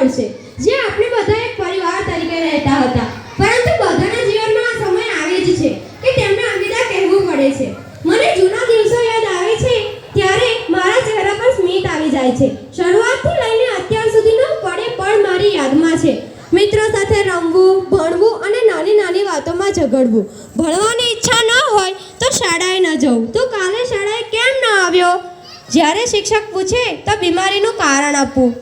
મળશે, જે આપણે બધા એક પરિવાર તરીકે રહેતા હતા. પરંતુ બધાના જીવનમાં આ સમય આવે જ છે કે તેમને અલવિદા કહેવું પડે છે. મને જૂના દિવસો યાદ આવે છે ત્યારે મારા ચહેરા પર સ્મિત આવી જાય છે. શરૂઆતથી લઈને અત્યાર સુધીનો પળે પળ મારી યાદમાં છે. મિત્રો સાથે રમવું, ભણવું અને નાની નાની વાતોમાં ઝઘડવું. ભણવાની ઈચ્છા ન હોય તો શાળાએ ન જવું. તો કાલે શાળાએ કેમ ન આવ્યો? જ્યારે શિક્ષક પૂછે તો બીમારીનું કારણ આપવું.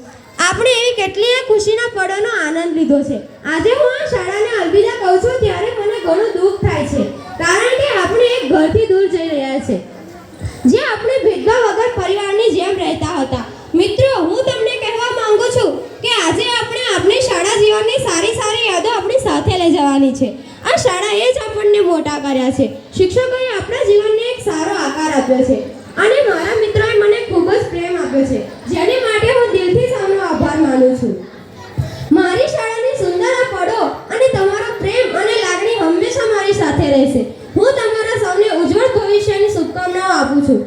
આપણે એવી કેટલીય ખુશીના પળોનો આનંદ લીધો છે. આજે હું આ શાળાને અલવિદા કહું છું ત્યારે મને ઘણું દુઃખ થાય છે, કારણ કે આપણે એક ઘરથી દૂર જઈ રહ્યા છે, જે આપણે ભેદભાવ વગર પરિવારની જેમ રહેતા હતા. મિત્રો, હું તમને કહેવા માંગુ છું કે આજે આપણે આપણી શાળા જીવનની સારી સારી યાદો આપણી સાથે લઈ જવાની છે. આ શાળાએ જ આપણને મોટા કર્યા છે. શિક્ષકોએ આપણા જીવનને એક સારો આકાર આપ્યો છે અને મારા મિત્રોએ મને ખૂબ જ પ્રેમ આપ્યો છે, જેને માટે હું દિલથી સૌનો આભાર માનું છું. મારી શાળાની સુંદર પળો અને તમારો પ્રેમ અને લાગણી હંમેશા મારી સાથે રહેશે. હું તમારા સૌને ઉજ્જવળ ભવિષ્યની શુભકામનાઓ આપું છું.